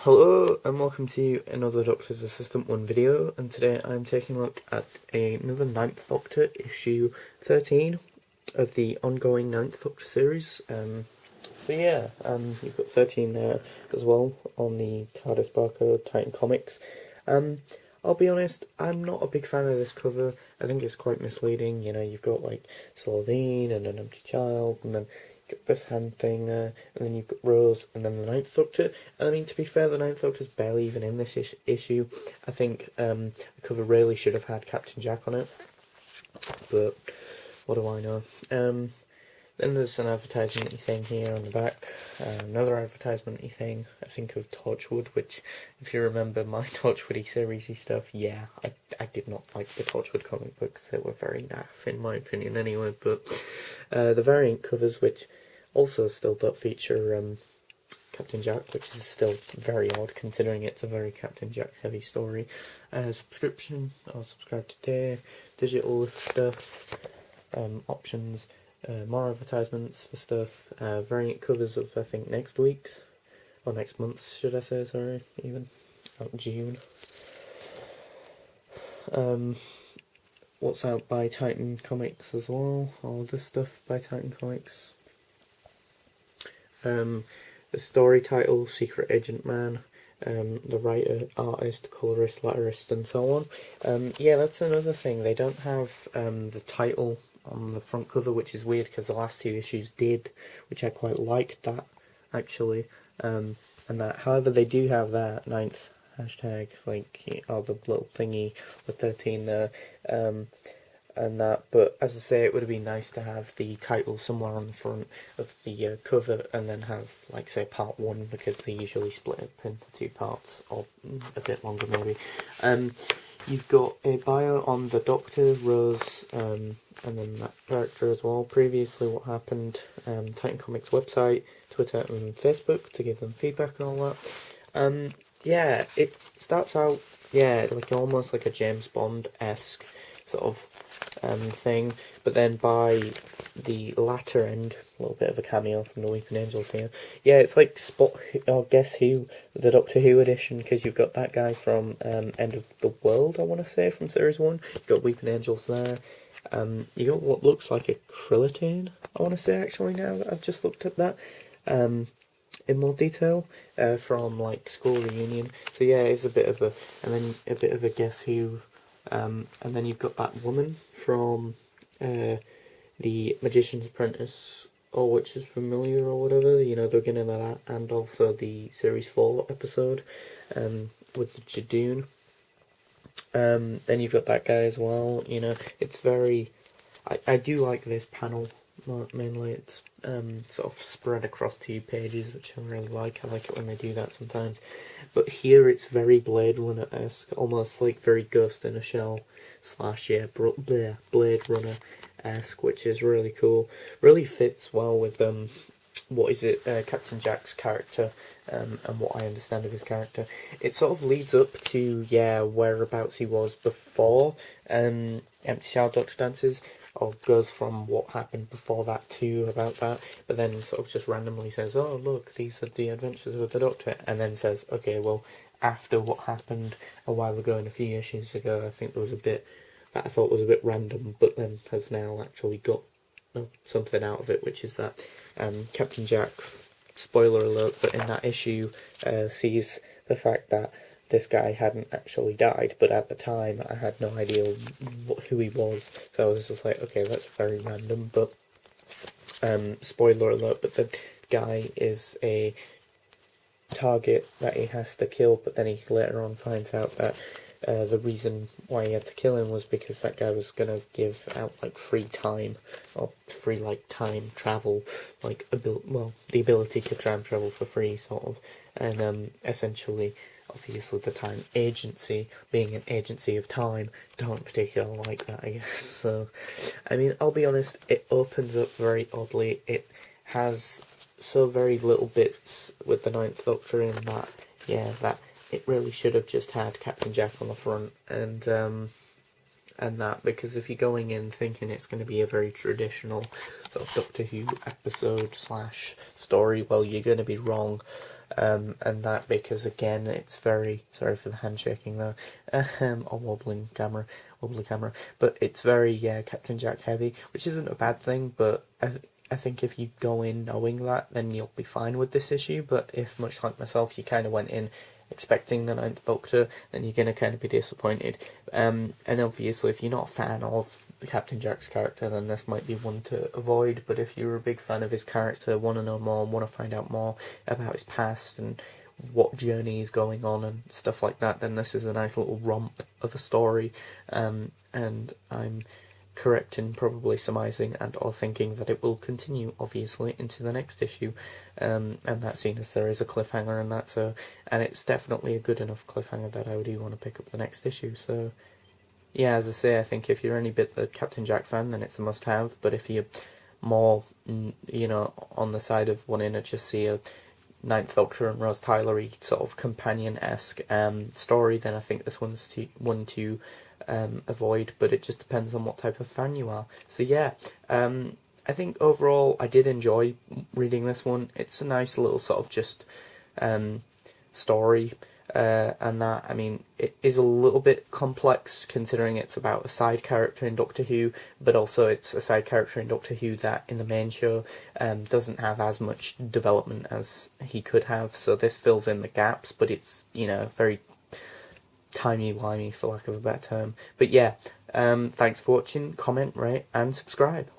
Hello and welcome to another Doctor's Assistant 1 video, and today I'm taking a look at another Ninth Doctor issue 13 of the ongoing Ninth Doctor series. You've got 13 there as well on the TARDIS barcode Titan Comics. I'll be honest, I'm not a big fan of this cover. I think it's quite misleading. You know, you've got like Slovene and an empty child, and then got this hand thing there, and then you've got Rose, and then the Ninth Doctor. And I mean, to be fair, the Ninth Doctor's barely even in this issue. I think the cover really should have had Captain Jack on it, but what do I know? Then there's an advertisement-y thing here on the back, another advertisement-y thing, I think of Torchwood, which, if you remember my Torchwood-y series-y stuff, yeah, I did not like the Torchwood comic books. They were very naff, in my opinion anyway, but the variant covers, which also still don't feature Captain Jack, which is still very odd, considering it's a very Captain Jack-heavy story. Subscription, I'll subscribe today, digital stuff, options, more advertisements for stuff, variant covers of, I think, next week's, or next month's, should I say, sorry, even, June. What's out by Titan Comics as well, all this stuff by Titan Comics. The story title, Secret Agent Man, the writer, artist, colorist, letterist, and so on. Yeah, that's another thing, they don't have the title on the front cover, which is weird because the last two issues did, which I quite liked that, actually. And that, however, they do have that ninth hashtag, like, or the little thingy with 13 there, and that, but as I say, it would have been nice to have the title somewhere on the front of the cover, and then have, like, say, part 1, because they usually split it into 2 parts, or a bit longer maybe. You've got a bio on the Doctor, Rose, and then that character as well. Previously, what happened, Titan Comics website, Twitter and Facebook to give them feedback and all that. Yeah, it starts out, yeah, like almost like a James Bond-esque sort of thing, but then by the latter end, a little bit of a cameo from the Weeping Angels here. Yeah, it's like Guess Who, the Doctor Who edition, because you've got that guy from End of the World, I want to say, from Series 1. You've got Weeping Angels there. You got what looks like a Krillitane, I want to say, actually, now that I've just looked at that in more detail, from, like, School Reunion. So yeah, it's a bit of a, and then a bit of a Guess Who, and then you've got that woman from the Magician's Apprentice, or Which Is Familiar, or whatever, you know, the beginning of that, and also the Series 4 episode, with the Jadoon. Then you've got that guy as well, you know, it's very, I do like this panel, mainly. It's sort of spread across 2 pages, which I really like. I like it when they do that sometimes. But here it's very Blade Runner-esque, almost like very Ghost in a Shell / yeah, Blade Runner-esque, which is really cool. Really fits well with Captain Jack's character, and what I understand of his character. It sort of leads up to, yeah, whereabouts he was before Empty Child Doctor Dances, or goes from what happened before that to about that, but then sort of just randomly says, oh look, these are the adventures of the Doctor, and then says, okay, well, after what happened a while ago and a few issues ago, I think there was a bit that I thought was a bit random, but then has now actually got something out of it, which is that Captain Jack, spoiler alert, but in that issue, sees the fact that this guy hadn't actually died, but at the time I had no idea who he was, so I was just like, okay, that's very random, but spoiler alert, but the guy is a target that he has to kill, but then he later on finds out that the reason why he had to kill him was because that guy was going to give out, like, free time, or free, like, time travel, like, the ability to time travel for free, sort of, and essentially, obviously, the Time Agency, being an agency of time, don't particularly like that, I guess. So, I mean, I'll be honest, it opens up very oddly. It has so very little bits with the Ninth Doctor in that, yeah, that it really should have just had Captain Jack on the front, and that, because if you're going in thinking it's going to be a very traditional sort of Doctor Who episode / story, well, you're going to be wrong. and that because again it's very, sorry for the handshaking though, or wobbly camera, but it's very, yeah, Captain Jack heavy, which isn't a bad thing, but I think if you go in knowing that, then you'll be fine with this issue, but if, much like myself, you kind of went in expecting the Ninth Doctor, then you're going to kind of be disappointed. And obviously, if you're not a fan of Captain Jack's character, then this might be one to avoid, but if you're a big fan of his character, want to know more, want to find out more about his past and what journey he's going on and stuff like that, then this is a nice little romp of a story, and I'm correct in probably surmising and or thinking that it will continue, obviously, into the next issue, and that's seen as there is a cliffhanger and that, so, and it's definitely a good enough cliffhanger that I do want to pick up the next issue, so, yeah, as I say, I think if you're any bit the Captain Jack fan, then it's a must-have, but if you're more, you know, on the side of wanting to just see a Ninth Doctor and Rose Tyler-y sort of companion-esque story, then I think this one's one to avoid, but it just depends on what type of fan you are. So yeah, I think overall I did enjoy reading this one. It's a nice little sort of just story, and that, I mean, it is a little bit complex considering it's about a side character in Doctor Who, but also it's a side character in Doctor Who that in the main show doesn't have as much development as he could have, so this fills in the gaps, but it's, you know, very timey-wimey, for lack of a better term. But yeah, thanks for watching, comment, rate, and subscribe.